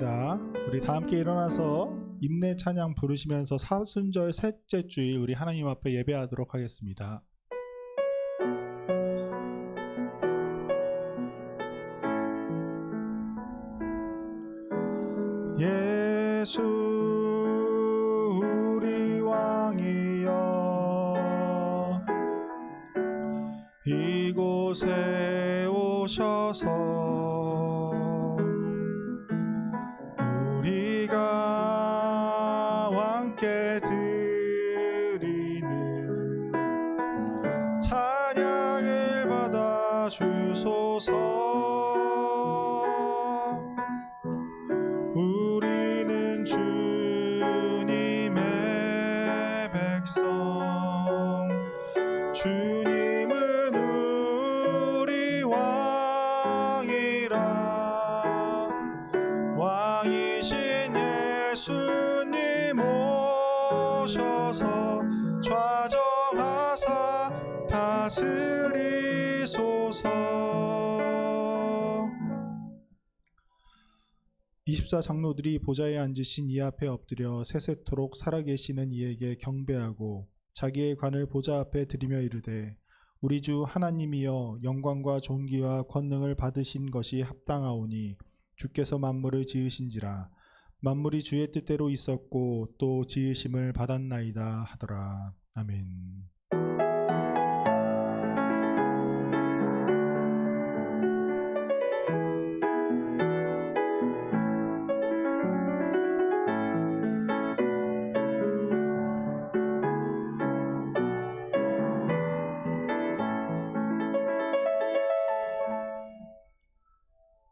찬양합니다. 우리 다 함께 일어나서 임내 찬양 부르시면서 사순절 셋째 주일 우리 하나님 앞에 예배하도록 하겠습니다. 예수 우리 왕이여 이곳에 오셔서 우리가 왕께 드리는 찬양을 받아 주소서. 우리는 주님의 백성, 주님은 우리 왕이라. 왕이신 예수님 오셔서 좌정하사 다스리소서. 24장로들이 보좌에 앉으신 이 앞에 엎드려 세세토록 살아계시는 이에게 경배하고 자기의 관을 보좌 앞에 드리며 이르되, 우리 주 하나님이여 영광과 존귀와 권능을 받으신 것이 합당하오니 주께서 만물을 지으신지라. 만물이 주의 뜻대로 있었고 또 지으심을 받았나이다 하더라. 아멘.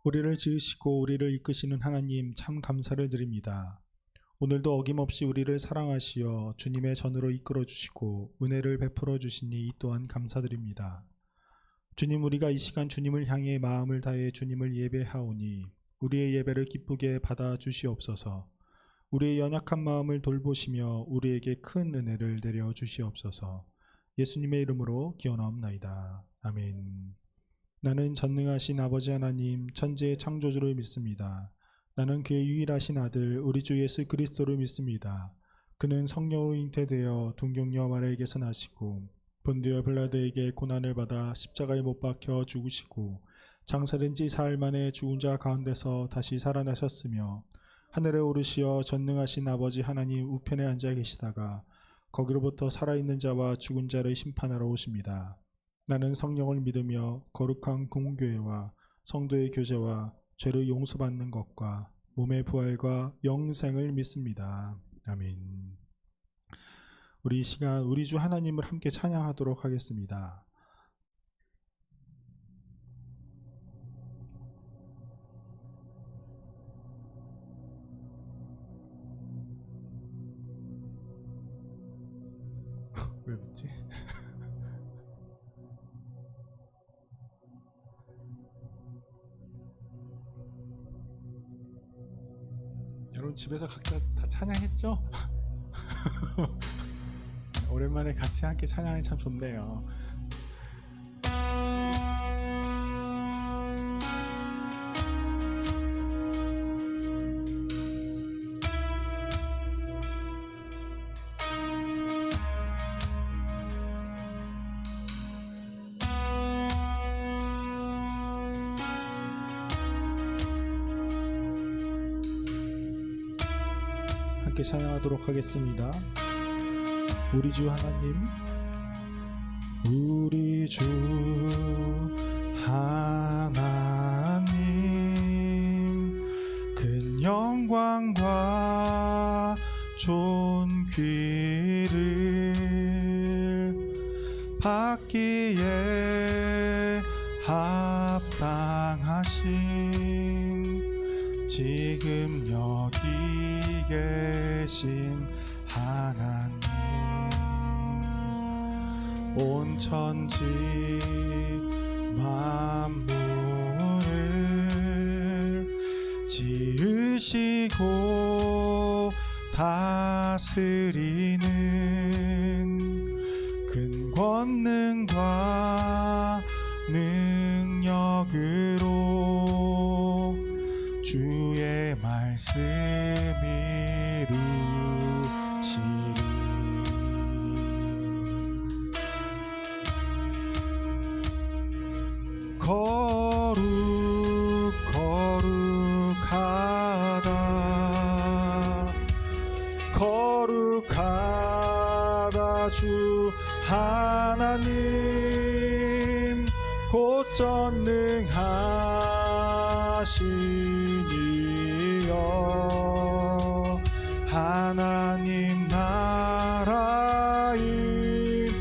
우리를 지으시고 우리를 이끄시는 하나님 참 감사를 드립니다. 오늘도 어김없이 우리를 사랑하시어 주님의 전으로 이끌어 주시고 은혜를 베풀어 주시니 이 또한 감사드립니다. 주님, 우리가 이 시간 주님을 향해 마음을 다해 주님을 예배하오니 우리의 예배를 기쁘게 받아 주시옵소서. 우리의 연약한 마음을 돌보시며 우리에게 큰 은혜를 내려 주시옵소서. 예수님의 이름으로 기원하옵나이다. 아멘. 나는 전능하신 아버지 하나님 천지의 창조주를 믿습니다. 나는 그의 유일하신 아들 우리 주 예수 그리스도를 믿습니다. 그는 성령으로 잉태되어 동정녀 마리아에게서 나시고 본디오 빌라도에게 고난을 받아 십자가에 못 박혀 죽으시고 장사된 지 사흘 만에 죽은 자 가운데서 다시 살아나셨으며 하늘에 오르시어 전능하신 아버지 하나님 우편에 앉아 계시다가 거기로부터 살아있는 자와 죽은 자를 심판하러 오십니다. 나는 성령을 믿으며 거룩한 공교회와 성도의 교제와 죄를 용서받는 것과 몸의 부활과 영생을 믿습니다. 아멘. 우리 이 시간 우리 주 하나님을 함께 찬양하도록 하겠습니다. 왜 웃지? 여러분 집에서 각자 다 찬양했죠? 오랜만에 같이 함께 찬양이 참 좋네요. 함께 찬양하도록 하겠습니다. 우리 주 하나님, 우리 주 하나님, 큰 영광과 존귀를 받기에 합당하신 지금 여기 계신 하나님, 온 천지 만물을 지으시고 다스리는 큰 권능과 능력으로 주의 말 말씀 이루시리. 거룩하다 주 하나님 곧 전능하시니여. 하나님 나라 임하네.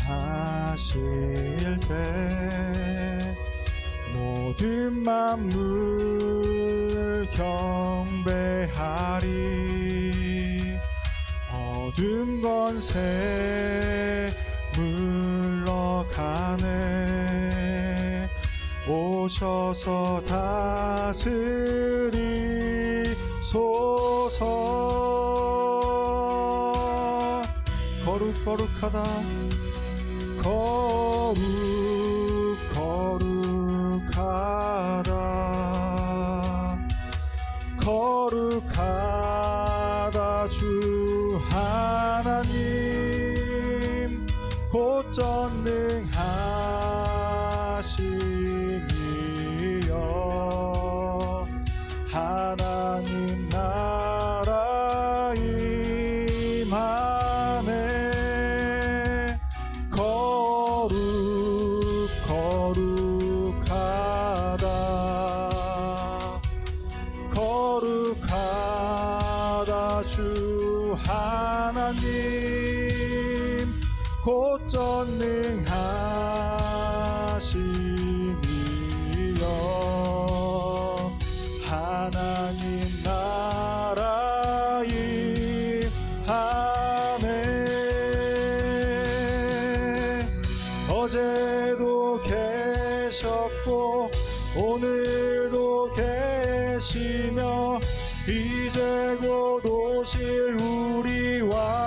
하실 때 모든 만물 경배하리. 어둠 권세 물러가네. 오셔서 다스리소서. 거룩하다. 거룩하다 주 하나님 곧 전능하시니여. 하나님 나라 임하네. 거룩하다 주 하나님 곧 전능하시니여. 하나님 나라 임하네. 어제도 계셨고 오늘도 계시며 이제 곧 오실 우리 왕.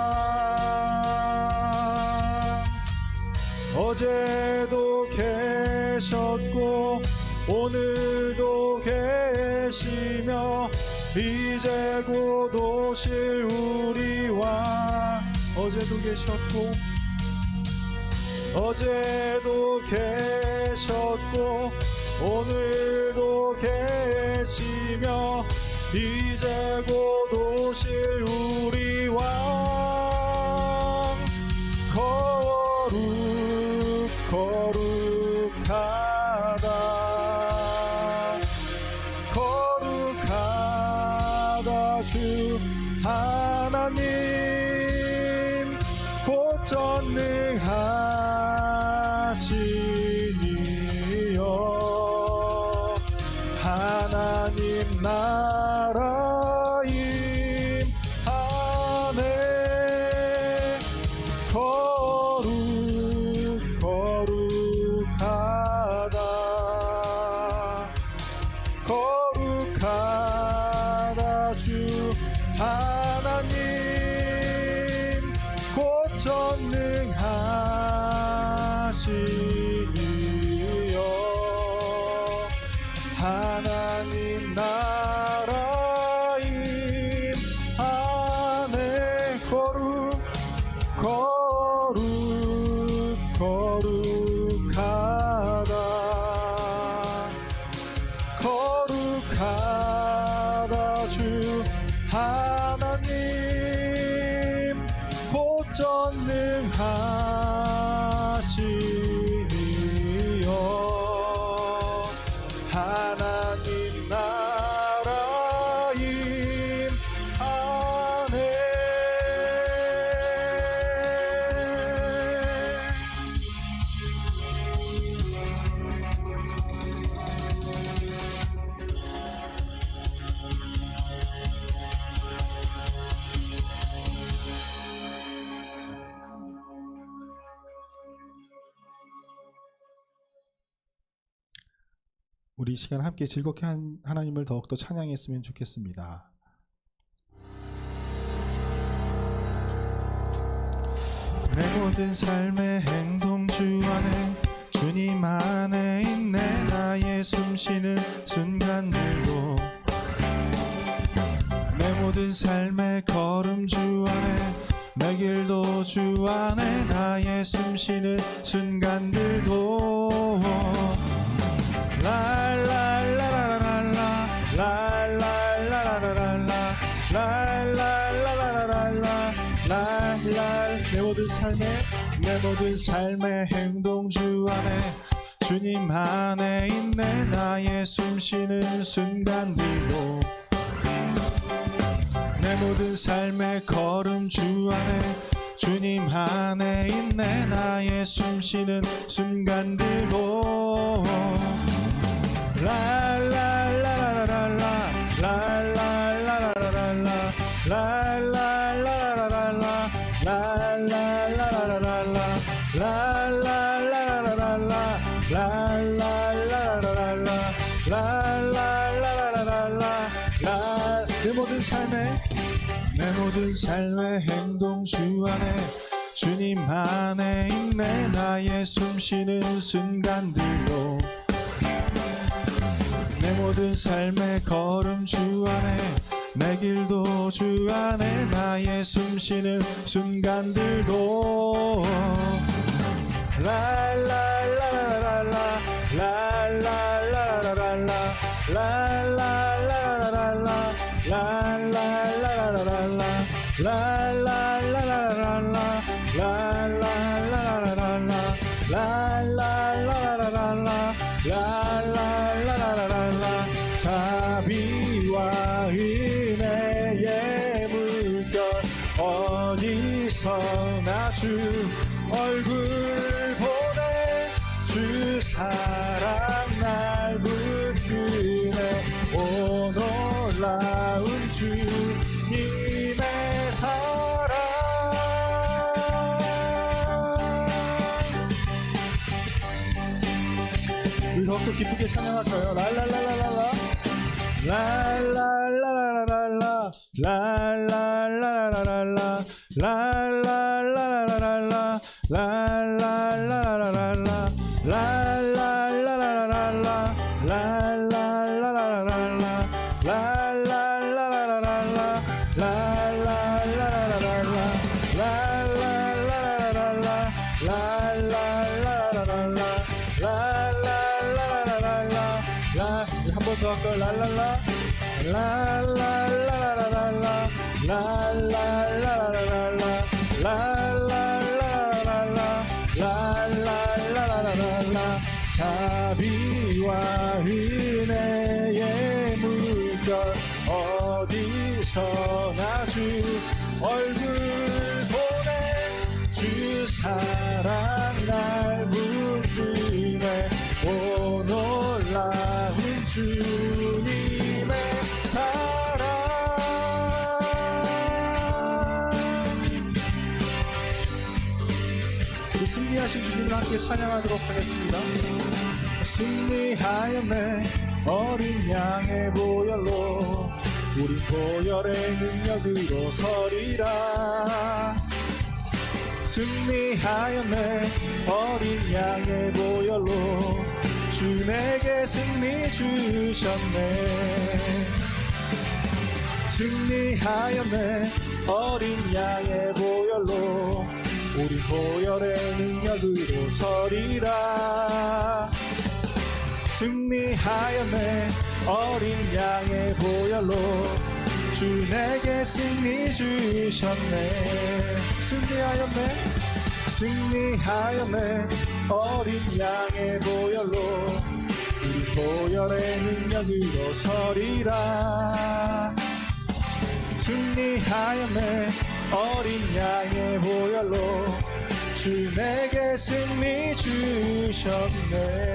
어제도 계셨고 오늘도 계시며 이제 곧 오실 우리 왕. 어제도 계셨고 오늘도 계시며 이제 곧 오실 우리 왕. 거룩하다 주 하나님 곧 전능하시니여. 하나님 나라 임하네. 거룩하다 주 하나님 곧 전능하시니여. 하나님 나라 임하네. 거룩하다 주 하나님 곧 전능하시니여. 하나님 나라 임하네. 우리 이 시간 함께 즐겁게 하나님을 더욱더 찬양했으면 좋겠습니다. 내 모든 삶의 행동 주 안에 주님 안에 있네. 나의 숨쉬는 순간들도 내 모든 삶의 걸음 주 안에, 내 길도 주 안에. 나의 숨쉬는 순간들도 랄랄라라랄라 랄랄라라랄라 랄랄라라랄라 랄랄. 내 모든 삶의 행동 주 안에, 주님 안에 있네. 나의 숨쉬는 순간들도 내 모든 삶의 걸음 주 안에, 주님 안에 있네. 나의 숨쉬는 순간들도 랄랄라라랄라 랄랄라라랄라 랄랄라라랄라 랄랄라라랄라 랄랄라라랄라 랄랄라라랄라 랄랄라라랄라 내 모든 삶의 행동 주 안에, 주님 안에 있네. 나의 숨쉬는 순간들도 내 모든 삶의 걸음 주 안에, 내 길도 주 안에. 나의 숨쉬는 순간들도 랄랄라라랄라 랄랄라라랄라 랄랄라라랄라 랄랄라라랄라 랄랄라라랄라 랄랄라라랄라 랄랄라라랄라 랄랄라라랄라. 자비와 은혜의 물결 어디서나 주 얼굴 보내. 주 사랑 날 붙드네. 오 놀라운 주님의 사랑. 우리 더욱더 기쁘게 찬양할까요? 랄랄라라랄라 랄랄라라랄라 랄랄라라랄라 랄랄라라랄라 랄랄라라랄라 랄랄라라랄라 랄랄라라랄라 랄랄라라랄라 랄랄라라랄라 랄랄라라랄라 랄랄라라랄라 랄랄라라랄라. 한 번 더 할까요? 랄랄라 랄랄라라랄라 랄랄라라랄라 랄랄라라랄라 랄랄라라랄라. 자비와 은혜의 물결 어디서나 주 얼굴 보내. 주 사랑 날 붙드네. 오 놀라운 주님의 사랑. 우리 승리하신 주님을 함께 찬양하도록 하겠습니다. 승리하였네. 어린 양의 보혈로 우리 보혈의 능력으로 서리라. 승리하였네. 어린 양의 보혈로 주 내게 승리 주셨네. 승리하였네. 어린 양의 보혈로 우리 보혈의 능력으로 서리라. 승리하였네. 어린 양의 보혈로 주 내게 승리 주셨네. 승리하였네. 승리하였네. 어린 양의 보혈로 우리 보혈의 능력으로 서리라. 승리하였네. 어린 양의 보혈로 주 내게 승리 주셨네.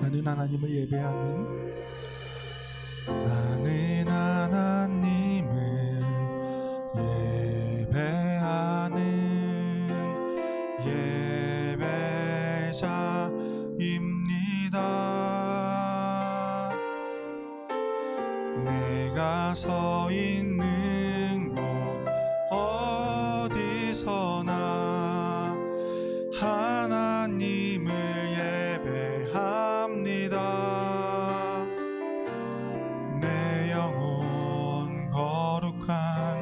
나는 하나님을 예배하는 내가 서 있는 곳 어디서나 하나님을 예배합니다. 내 영혼 거룩한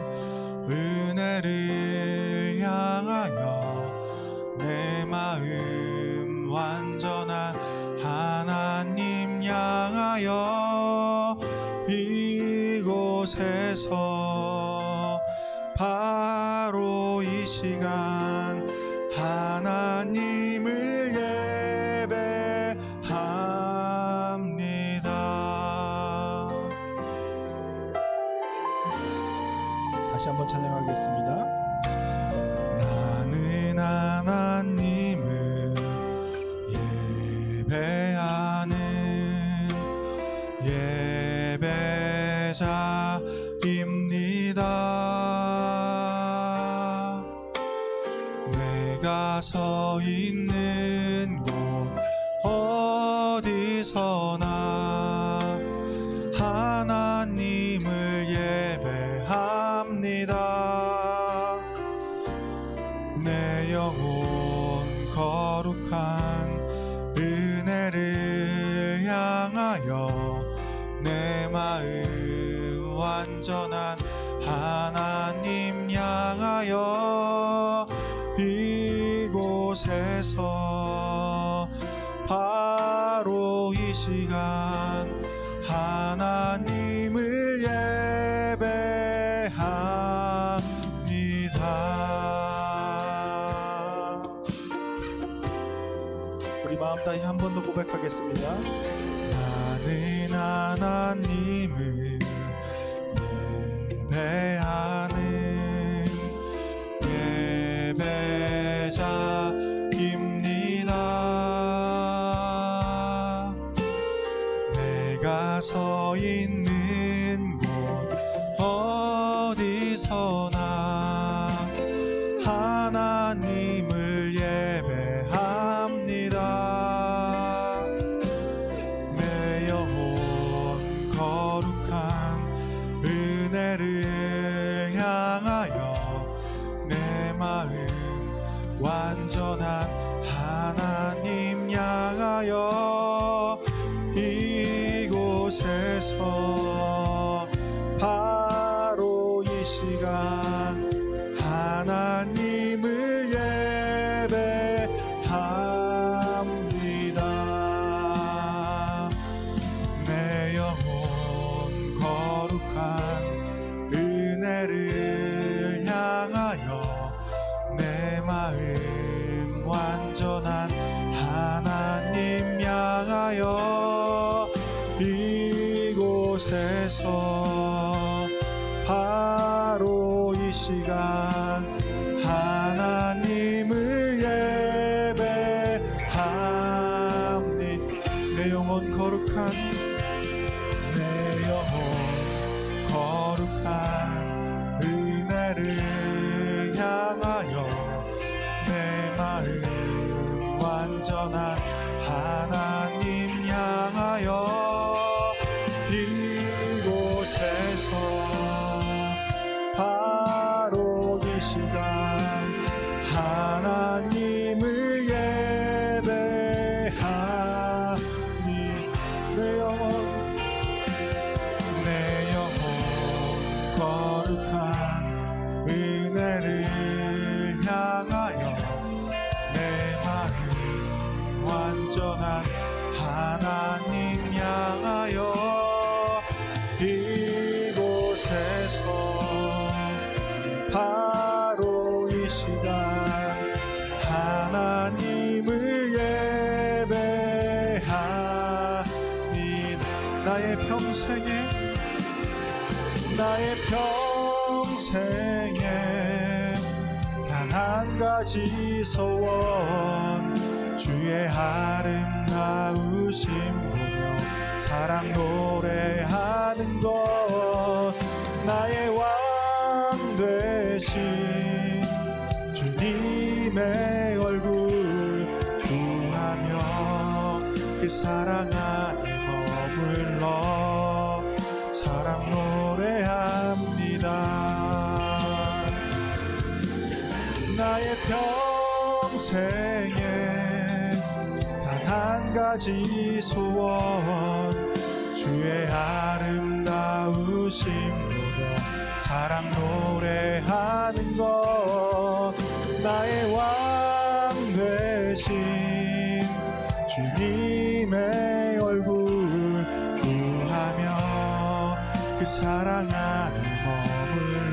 은혜를 향하여 내 마음 완전한 하나님 향하여 이곳에서 바로 이 시간 하나님을 예배합니다. 다시 한번 찬양하겠습니다. 나는 하나님을 예배하는 예배자입니다. 내가 서 있는 곳 어디서나 하나님을 예배합니다. 내 영혼 거룩한 은혜를 향하여 내 마음 완전한 하나님 향하여 이곳에서 바로 이 시간 하나님을 예배합니다. 우리 마음 다해 한 번 더 고백하겠습니다. 나는 하나님을 예배하는 예배자입니다. 내가 서 있는 곳 어디서나 하나님을 예배합니다. 내 영혼 거룩한 은혜를 향하여 내 마음 완전한 하나님 향하여 이곳에서 바로 이 시간 하나님을 예배합니다. 내 영혼 거룩한 은혜를 향하여 내 마음 완전한 하나님 향하여 이곳에서 바로 이 시간 하나님을 예배합니다. 내 영혼 거룩한 은혜를 향하여 내 마음 완전한 하나님 향하여 이곳에서 바로 이 시간 하나님을 예배하니 내 영혼 거룩한 은혜를 향하여 내 마음 완전한 하나님 향하여 이곳에서 바로 이 시간 하나님을 예배하니 나의 평생에 단 한 가지 소원 주의 아름다우심 보며 사랑 노래하는 것 나의 왕 되신 주님의 얼굴 구하며 그 사랑 안에 머물러 사랑 평생에 단 한 가지 소원 주의 아름다우심 보며 사랑 노래하는 것 나의 왕 되신 주님의 얼굴 구하며 그 사랑 안에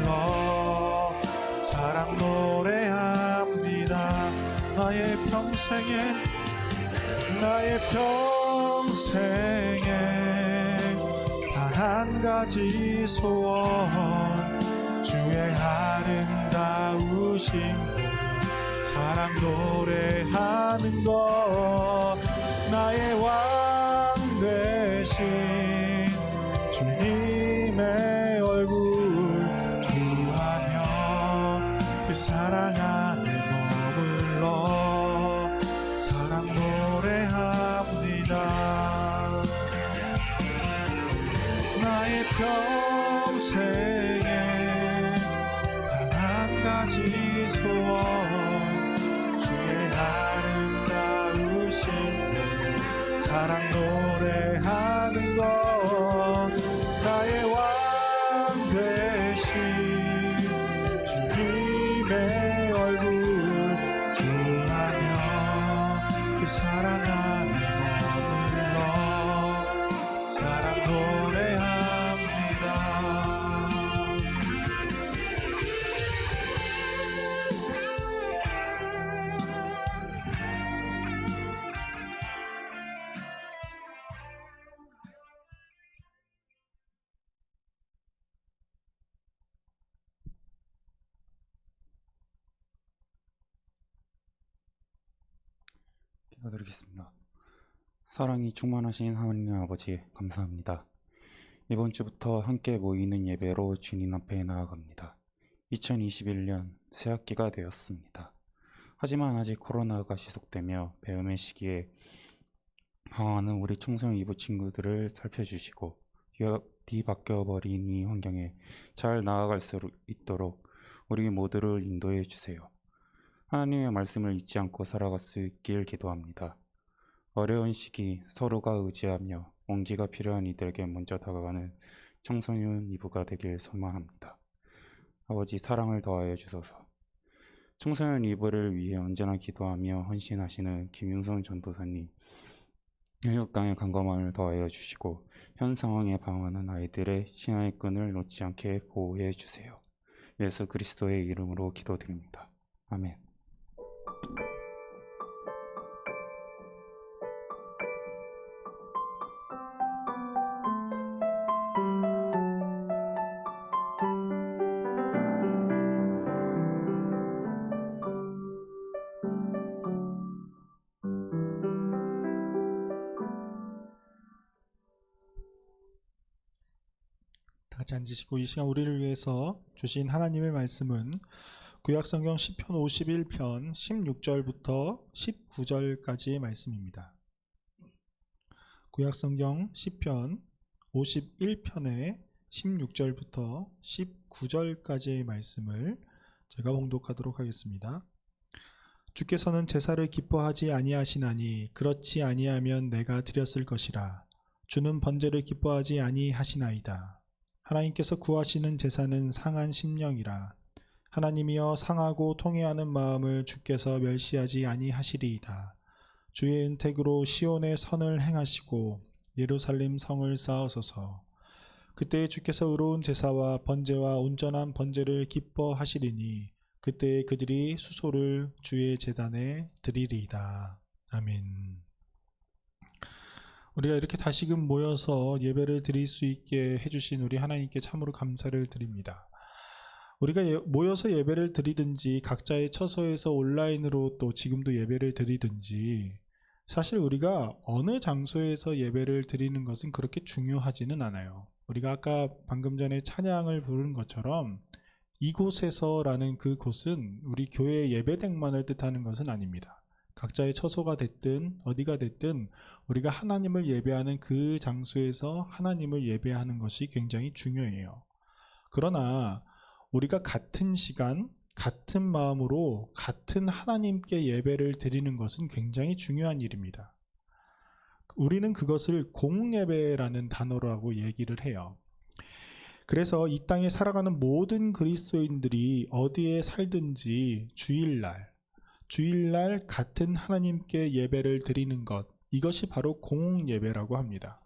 머물러 사랑 노래합니다. 나의 평생에 단 한 가지 소원 주의 아름다우심 사랑 노래하는 것 나의 왕 되신 주님의 얼굴 구하며 그 사랑 안에 머물러 사랑 노래합니다. 나의 평생에 단 한 가지 소원 주의 아름다우심 사랑 노래하는 것 나의 왕 되신 주님의 얼굴 구하며 그 사랑 안에 머물러 사랑 노래합니다. 기도드리겠습니다. 사랑이 충만하신 하나님 아버지 감사합니다. 이번 주부터 함께 모이는 예배로 주님 앞에 나아갑니다. 2021년 새학기가 되었습니다. 하지만 아직 코로나가 지속되며 배움의 시기에 방황하는 우리 청소년 이부 친구들을 살펴주시고 뒤바뀌어버린 이 환경에 잘 나아갈 수 있도록 우리 모두를 인도해 주세요. 하나님의 말씀을 잊지 않고 살아갈 수 있길 기도합니다. 어려운 시기 서로가 의지하며 온기가 필요한 이들에게 먼저 다가가는 청소년 이부가 되길 소망합니다. 아버지 사랑을 더하여 주소서. 청소년 이부를 위해 언제나 기도하며 헌신하시는 김윤성 전도사님, 교육강의 강건함을 더하여 주시고 현 상황에 방황하는 아이들의 신앙의 끈을 놓지 않게 보호해 주세요. 예수 그리스도의 이름으로 기도드립니다. 아멘. 다 같이 앉으시고 이 시간 우리를 위해서 주신 하나님의 말씀은 구약성경 시편 51편 16절부터 19절까지의 말씀입니다. 구약성경 시편 51편의 16절부터 19절까지의 말씀을 제가 봉독하도록 하겠습니다. 주께서는 제사를 기뻐하지 아니하시나니 그렇지 아니하면 내가 드렸을 것이라. 주는 번제를 기뻐하지 아니하시나이다. 하나님께서 구하시는 제사는 상한 심령이라. 하나님이여 상하고 통회하는 마음을 주께서 멸시하지 아니하시리이다. 주의 은택으로 시온의 선을 행하시고 예루살렘 성을 쌓으소서. 그때에 주께서 의로운 제사와 번제와 온전한 번제를 기뻐하시리니 그때에 그들이 수소를 주의 제단에 드리리이다. 아멘. 우리가 이렇게 다시금 모여서 예배를 드릴 수 있게 해주신 우리 하나님께 참으로 감사를 드립니다. 우리가 모여서 예배를 드리든지 각자의 처소에서 온라인으로 또 지금도 예배를 드리든지 사실 우리가 어느 장소에서 예배를 드리는 것은 그렇게 중요하지는 않아요. 우리가 아까 방금 전에 찬양을 부른 것처럼 이곳에서라는 그 곳은 우리 교회의 예배당만을 뜻하는 것은 아닙니다. 각자의 처소가 됐든 어디가 됐든 우리가 하나님을 예배하는 그 장소에서 하나님을 예배하는 것이 굉장히 중요해요. 그러나 우리가 같은 시간 같은 마음으로 같은 하나님께 예배를 드리는 것은 굉장히 중요한 일입니다. 우리는 그것을 공예배라는 단어라고 얘기를 해요. 그래서 이 땅에 살아가는 모든 그리스도인들이 어디에 살든지 주일날 같은 하나님께 예배를 드리는 것, 이것이 바로 공예배라고 합니다.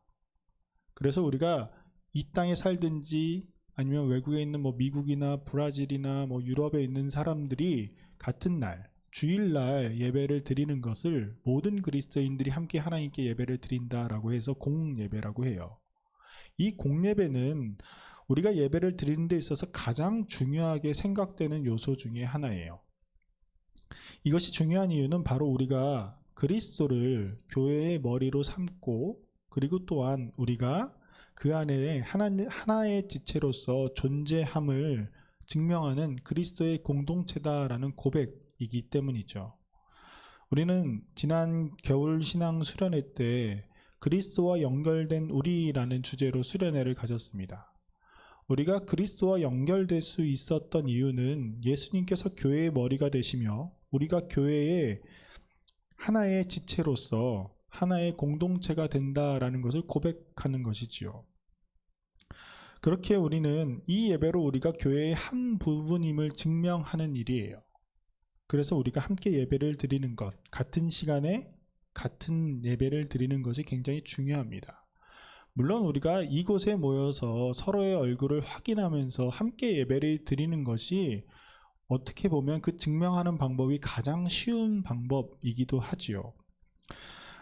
그래서 우리가 이 땅에 살든지 아니면 외국에 있는 미국이나 브라질이나 유럽에 있는 사람들이 같은 날, 주일날 예배를 드리는 것을 모든 그리스도인들이 함께 하나님께 예배를 드린다라고 해서 공예배라고 해요. 이 공예배는 우리가 예배를 드리는 데 있어서 가장 중요하게 생각되는 요소 중에 하나예요. 이것이 중요한 이유는 바로 우리가 그리스도를 교회의 머리로 삼고, 그리고 또한 우리가 그 안에 하나의 지체로서 존재함을 증명하는 그리스도의 공동체다라는 고백이기 때문이죠. 우리는 지난 겨울 신앙 수련회 때 그리스도와 연결된 우리라는 주제로 수련회를 가졌습니다. 우리가 그리스도와 연결될 수 있었던 이유는 예수님께서 교회의 머리가 되시며 우리가 교회의 하나의 지체로서 하나의 공동체가 된다라는 것을 고백하는 것이지요. 그렇게 우리는 이 예배로 우리가 교회의 한 부분임을 증명하는 일이에요. 그래서 우리가 함께 예배를 드리는 것, 같은 시간에 같은 예배를 드리는 것이 굉장히 중요합니다. 물론 우리가 이곳에 모여서 서로의 얼굴을 확인하면서 함께 예배를 드리는 것이 어떻게 보면 그 증명하는 방법이 가장 쉬운 방법이기도 하지요.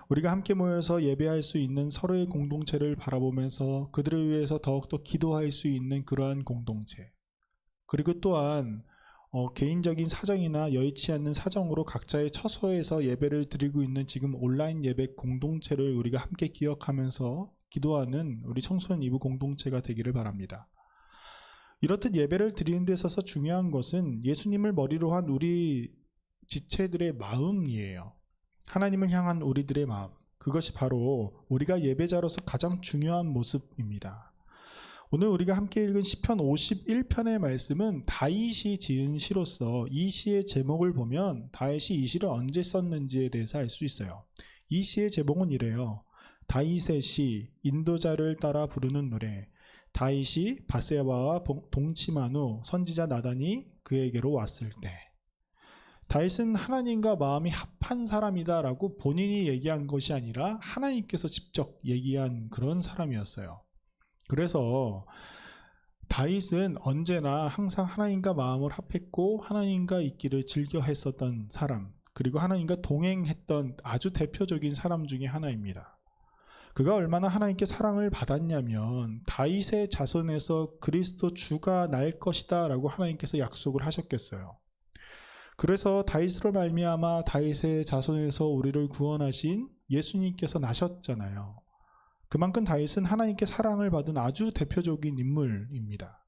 우리가 함께 모여서 예배할 수 있는 서로의 공동체를 바라보면서 그들을 위해서 더욱더 기도할 수 있는 그러한 공동체, 그리고 또한 개인적인 사정이나 여의치 않는 사정으로 각자의 처소에서 예배를 드리고 있는 지금 온라인 예배 공동체를 우리가 함께 기억하면서 기도하는 우리 청소년 2부 공동체가 되기를 바랍니다. 이렇듯 예배를 드리는 데 있어서 중요한 것은 예수님을 머리로 한 우리 지체들의 마음이에요. 하나님을 향한 우리들의 마음, 그것이 바로 우리가 예배자로서 가장 중요한 모습입니다. 오늘 우리가 함께 읽은 시편 51편의 말씀은 다윗이 지은 시로서 이 시의 제목을 보면 다윗이 이 시를 언제 썼는지에 대해서 알 수 있어요. 이 시의 제목은 이래요. 다윗의 시, 인도자를 따라 부르는 노래. 다윗이 밧세바와 동침한 후 선지자 나단이 그에게로 왔을 때. 다윗은 하나님과 마음이 합한 사람이다라고 본인이 얘기한 것이 아니라 하나님께서 직접 얘기한 그런 사람이었어요. 그래서 다윗은 언제나 항상 하나님과 마음을 합했고 하나님과 있기를 즐겨 했었던 사람, 그리고 하나님과 동행했던 아주 대표적인 사람 중에 하나입니다. 그가 얼마나 하나님께 사랑을 받았냐면 다윗의 자손에서 그리스도 주가 날 것이다 라고 하나님께서 약속을 하셨겠어요. 그래서 다윗으로 말미암아 다윗의 자손에서 우리를 구원하신 예수님께서 나셨잖아요. 그만큼 다윗은 하나님께 사랑을 받은 아주 대표적인 인물입니다.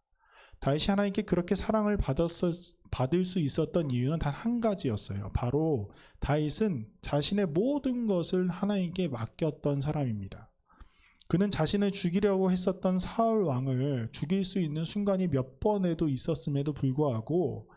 다윗이 하나님께 그렇게 사랑을 받을 수 있었던 이유는 단 한 가지였어요. 바로 다윗은 자신의 모든 것을 하나님께 맡겼던 사람입니다. 그는 자신을 죽이려고 했었던 사울 왕을 죽일 수 있는 순간이 몇 번에도 있었음에도 불구하고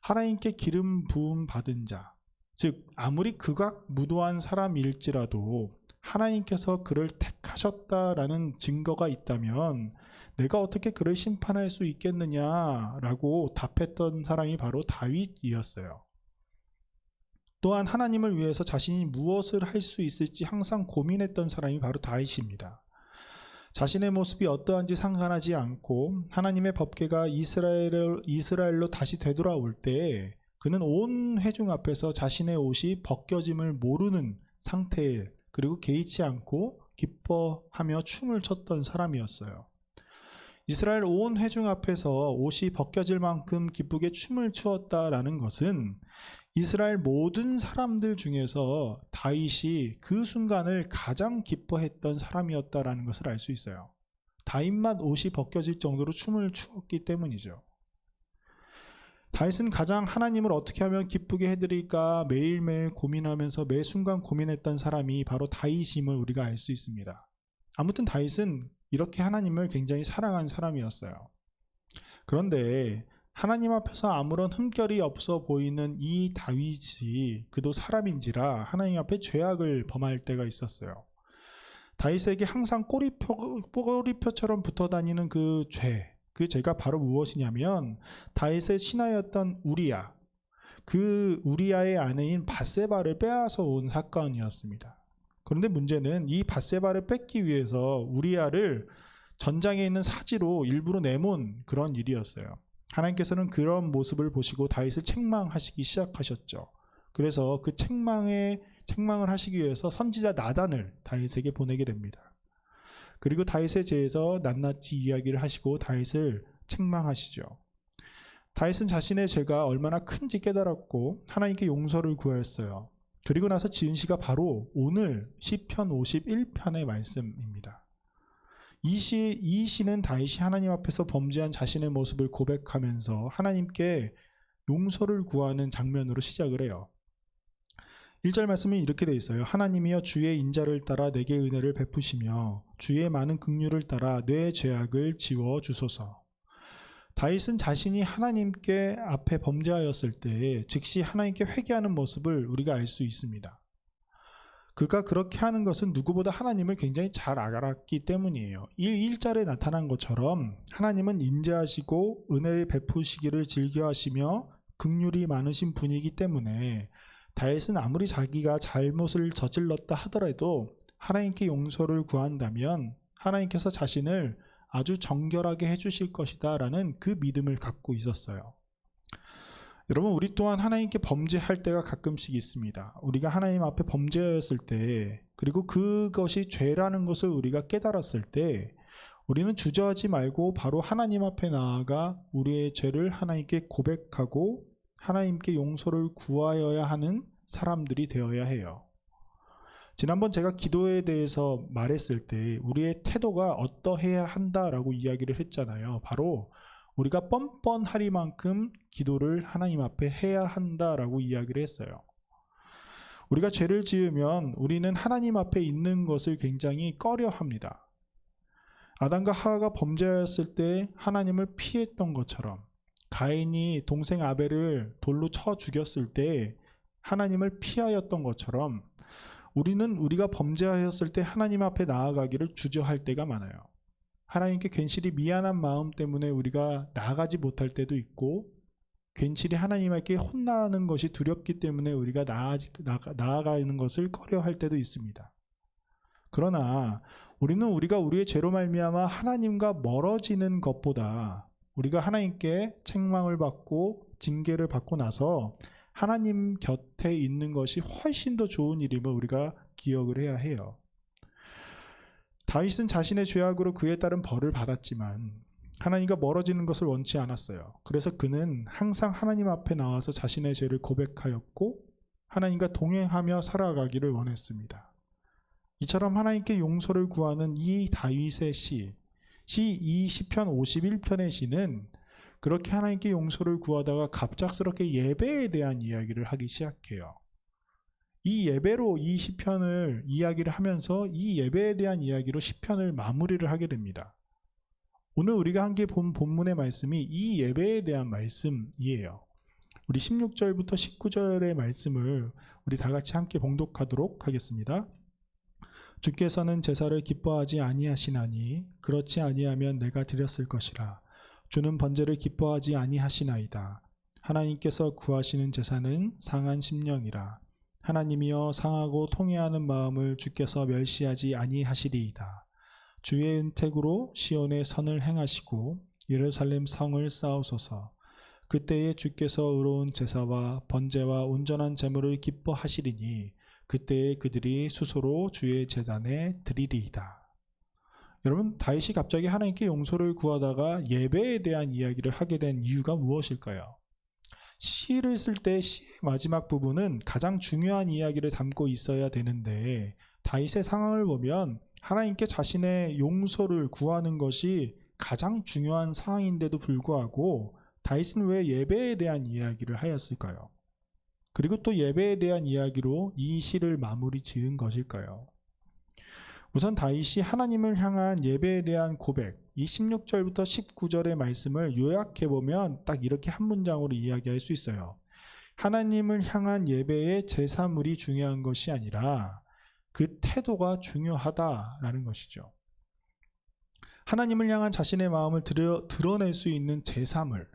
하나님께 기름 부음 받은 자, 즉 아무리 극악무도한 사람일지라도 하나님께서 그를 택하셨다라는 증거가 있다면 내가 어떻게 그를 심판할 수 있겠느냐라고 답했던 사람이 바로 다윗이었어요. 또한 하나님을 위해서 자신이 무엇을 할 수 있을지 항상 고민했던 사람이 바로 다윗입니다. 자신의 모습이 어떠한지 상관하지 않고 하나님의 법궤가 이스라엘로 다시 되돌아올 때 그는 온 회중 앞에서 자신의 옷이 벗겨짐을 모르는 상태에, 그리고 개의치 않고 기뻐하며 춤을 췄던 사람이었어요. 이스라엘 온 회중 앞에서 옷이 벗겨질 만큼 기쁘게 춤을 추었다라는 것은 이스라엘 모든 사람들 중에서 다윗이 그 순간을 가장 기뻐했던 사람이었다라는 것을 알 수 있어요. 다윗만 옷이 벗겨질 정도로 춤을 추었기 때문이죠. 다윗은 가장 하나님을 어떻게 하면 기쁘게 해드릴까 매일매일 고민하면서 매 순간 고민했던 사람이 바로 다윗임을 우리가 알 수 있습니다. 아무튼 다윗은 이렇게 하나님을 굉장히 사랑한 사람이었어요. 그런데 하나님 앞에서 아무런 흠결이 없어 보이는 이 다윗이 그도 사람인지라 하나님 앞에 죄악을 범할 때가 있었어요. 다윗에게 항상 꼬리표처럼 붙어 다니는 그 죄가 바로 무엇이냐면 다윗의 신하였던 우리야, 그 우리야의 아내인 밧세바를 빼앗아 온 사건이었습니다. 그런데 문제는 이 밧세바를 뺏기 위해서 우리야를 전장에 있는 사지로 일부러 내몬 그런 일이었어요. 하나님께서는 그런 모습을 보시고 다윗을 책망하시기 시작하셨죠. 그래서 그 책망을 하시기 위해서 선지자 나단을 다윗에게 보내게 됩니다. 그리고 다윗에 대해서 낱낱이 이야기를 하시고 다윗을 책망하시죠. 다윗은 자신의 죄가 얼마나 큰지 깨달았고 하나님께 용서를 구하였어요. 그리고 나서 지은 시가 바로 오늘 시편 51편의 말씀입니다. 이 시는 다윗이 하나님 앞에서 범죄한 자신의 모습을 고백하면서 하나님께 용서를 구하는 장면으로 시작을 해요. 1절 말씀은 이렇게 되어 있어요. 하나님이여 주의 인자를 따라 내게 은혜를 베푸시며 주의 많은 긍휼을 따라 내 죄악을 지워 주소서. 다윗은 자신이 하나님께 앞에 범죄하였을 때 즉시 하나님께 회개하는 모습을 우리가 알 수 있습니다. 그가 그렇게 하는 것은 누구보다 하나님을 굉장히 잘 알았기 때문이에요. 1절에 나타난 것처럼 하나님은 인자하시고 은혜를 베푸시기를 즐겨하시며 긍휼이 많으신 분이기 때문에 다윗은 아무리 자기가 잘못을 저질렀다 하더라도 하나님께 용서를 구한다면 하나님께서 자신을 아주 정결하게 해주실 것이다 라는 그 믿음을 갖고 있었어요. 여러분, 우리 또한 하나님께 범죄할 때가 가끔씩 있습니다. 우리가 하나님 앞에 범죄하였을 때, 그리고 그것이 죄라는 것을 우리가 깨달았을 때 우리는 주저하지 말고 바로 하나님 앞에 나아가 우리의 죄를 하나님께 고백하고 하나님께 용서를 구하여야 하는 사람들이 되어야 해요. 지난번 제가 기도에 대해서 말했을 때 우리의 태도가 어떠해야 한다라고 이야기를 했잖아요. 바로 우리가 뻔뻔하리만큼 기도를 하나님 앞에 해야 한다라고 이야기를 했어요. 우리가 죄를 지으면 우리는 하나님 앞에 있는 것을 굉장히 꺼려합니다. 아담과 하와가 범죄하였을 때 하나님을 피했던 것처럼, 가인이 동생 아벨을 돌로 쳐 죽였을 때 하나님을 피하였던 것처럼, 우리는 우리가 범죄하였을 때 하나님 앞에 나아가기를 주저할 때가 많아요. 하나님께 괜시리 미안한 마음 때문에 우리가 나아가지 못할 때도 있고, 괜시리 하나님께 혼나는 것이 두렵기 때문에 우리가 나아가는 것을 꺼려할 때도 있습니다. 그러나 우리는 우리가 우리의 죄로 말미암아 하나님과 멀어지는 것보다 우리가 하나님께 책망을 받고 징계를 받고 나서 하나님 곁에 있는 것이 훨씬 더 좋은 일임을 우리가 기억을 해야 해요. 다윗은 자신의 죄악으로 그에 따른 벌을 받았지만 하나님과 멀어지는 것을 원치 않았어요. 그래서 그는 항상 하나님 앞에 나와서 자신의 죄를 고백하였고 하나님과 동행하며 살아가기를 원했습니다. 이처럼 하나님께 용서를 구하는 이 다윗의 이 시편 51편의 시는 그렇게 하나님께 용서를 구하다가 갑작스럽게 예배에 대한 이야기를 하기 시작해요. 이 예배로 이 시편을 이야기를 하면서 이 예배에 대한 이야기로 시편을 마무리를 하게 됩니다. 오늘 우리가 함께 본 본문의 말씀이 이 예배에 대한 말씀이에요. 우리 16절부터 19절의 말씀을 우리 다 같이 함께 봉독하도록 하겠습니다. 주께서는 제사를 기뻐하지 아니하시나니 그렇지 아니하면 내가 드렸을 것이라. 주는 번제를 기뻐하지 아니하시나이다. 하나님께서 구하시는 제사는 상한 심령이라. 하나님이여 상하고 통회하는 마음을 주께서 멸시하지 아니하시리이다. 주의 은택으로 시온의 선을 행하시고 예루살렘 성을 쌓으소서. 그때에 주께서 의로운 제사와 번제와 온전한 제물을 기뻐하시리니 그때에 그들이 수소로 주의 제단에 드리리이다. 여러분, 다윗이 갑자기 하나님께 용서를 구하다가 예배에 대한 이야기를 하게 된 이유가 무엇일까요? 시를 쓸 때 시의 마지막 부분은 가장 중요한 이야기를 담고 있어야 되는데 다윗의 상황을 보면 하나님께 자신의 용서를 구하는 것이 가장 중요한 상황인데도 불구하고 다윗은 왜 예배에 대한 이야기를 하였을까요? 그리고 또 예배에 대한 이야기로 이 시를 마무리 지은 것일까요? 우선 다윗이 하나님을 향한 예배에 대한 고백, 이 16절부터 19절의 말씀을 요약해보면 딱 이렇게 한 문장으로 이야기할 수 있어요. 하나님을 향한 예배의 제사물이 중요한 것이 아니라 그 태도가 중요하다라는 것이죠. 하나님을 향한 자신의 마음을 드러낼 수 있는 제사물.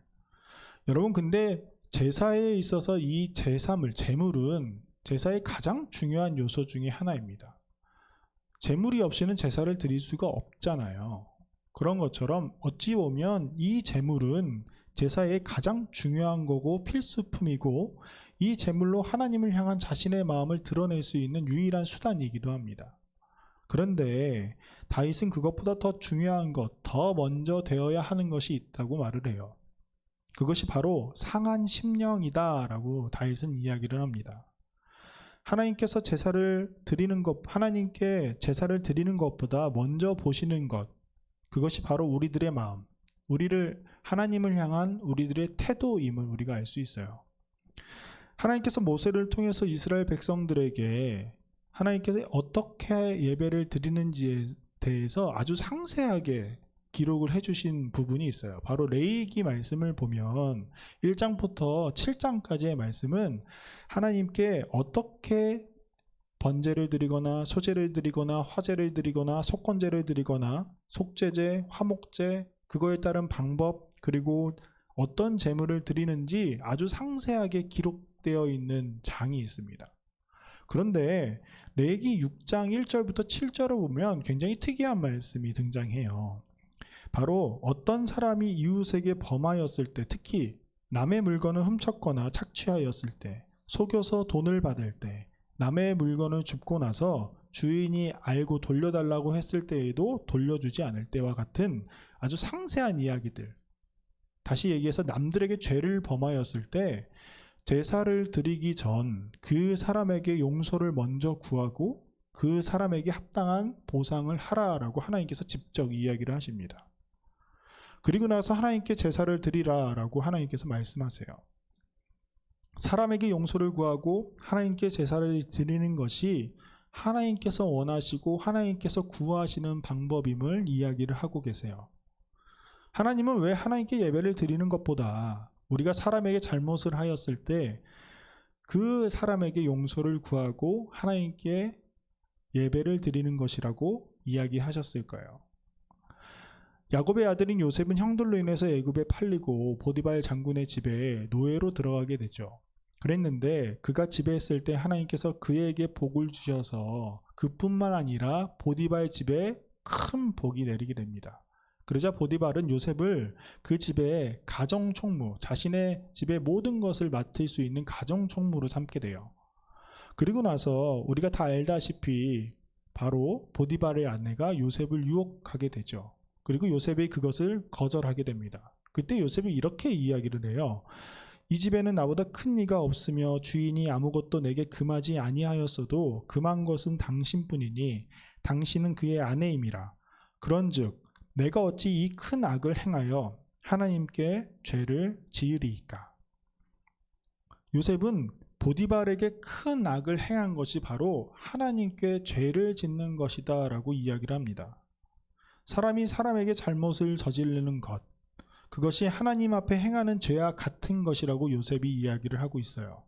여러분, 근데 제사에 있어서 이 제사물, 제물은 제사의 가장 중요한 요소 중에 하나입니다. 제물이 없이는 제사를 드릴 수가 없잖아요. 그런 것처럼 어찌 보면 이 제물은 제사의 가장 중요한 거고 필수품이고, 이 제물로 하나님을 향한 자신의 마음을 드러낼 수 있는 유일한 수단이기도 합니다. 그런데 다윗은 그것보다 더 중요한 것, 더 먼저 되어야 하는 것이 있다고 말을 해요. 그것이 바로 상한 심령이다 라고 다윗은 이야기를 합니다. 하나님께 제사를 드리는 것보다 먼저 보시는 것, 그것이 바로 우리들의 마음, 하나님을 향한 우리들의 태도임을 우리가 알 수 있어요. 하나님께서 모세를 통해서 이스라엘 백성들에게 하나님께서 어떻게 예배를 드리는지에 대해서 아주 상세하게 기록을 해주신 부분이 있어요. 바로 레위기 말씀을 보면 1장부터 7장까지의 말씀은 하나님께 어떻게 번제를 드리거나 소제를 드리거나 화제를 드리거나 속건제를 드리거나 속죄제, 화목제, 그거에 따른 방법, 그리고 어떤 제물을 드리는지 아주 상세하게 기록되어 있는 장이 있습니다. 그런데 레위기 6장 1절부터 7절을 보면 굉장히 특이한 말씀이 등장해요. 바로 어떤 사람이 이웃에게 범하였을 때, 특히 남의 물건을 훔쳤거나 착취하였을 때, 속여서 돈을 받을 때, 남의 물건을 줍고 나서 주인이 알고 돌려달라고 했을 때에도 돌려주지 않을 때와 같은 아주 상세한 이야기들. 다시 얘기해서 남들에게 죄를 범하였을 때 제사를 드리기 전 그 사람에게 용서를 먼저 구하고 그 사람에게 합당한 보상을 하라라고 하나님께서 직접 이야기를 하십니다. 그리고 나서 하나님께 제사를 드리라라고 하나님께서 말씀하세요. 사람에게 용서를 구하고 하나님께 제사를 드리는 것이 하나님께서 원하시고 하나님께서 구하시는 방법임을 이야기를 하고 계세요. 하나님은 왜 하나님께 예배를 드리는 것보다 우리가 사람에게 잘못을 하였을 때 그 사람에게 용서를 구하고 하나님께 예배를 드리는 것이라고 이야기하셨을까요? 야곱의 아들인 요셉은 형들로 인해서 애굽에 팔리고 보디발 장군의 집에 노예로 들어가게 되죠. 그랬는데 그가 집에 있을 때 하나님께서 그에게 복을 주셔서 그뿐만 아니라 보디발 집에 큰 복이 내리게 됩니다. 그러자 보디발은 요셉을 그 집의 가정총무, 자신의 집의 모든 것을 맡을 수 있는 가정총무로 삼게 돼요. 그리고 나서 우리가 다 알다시피 바로 보디발의 아내가 요셉을 유혹하게 되죠. 그리고 요셉이 그것을 거절하게 됩니다. 그때 요셉이 이렇게 이야기를 해요. 이 집에는 나보다 큰 이가 없으며 주인이 아무것도 내게 금하지 아니하였어도 금한 것은 당신뿐이니 당신은 그의 아내임이라. 그런즉 내가 어찌 이 큰 악을 행하여 하나님께 죄를 지으리이까. 요셉은 보디발에게 큰 악을 행한 것이 바로 하나님께 죄를 짓는 것이다 라고 이야기를 합니다. 사람이 사람에게 잘못을 저지르는 것, 그것이 하나님 앞에 행하는 죄와 같은 것이라고 요셉이 이야기를 하고 있어요.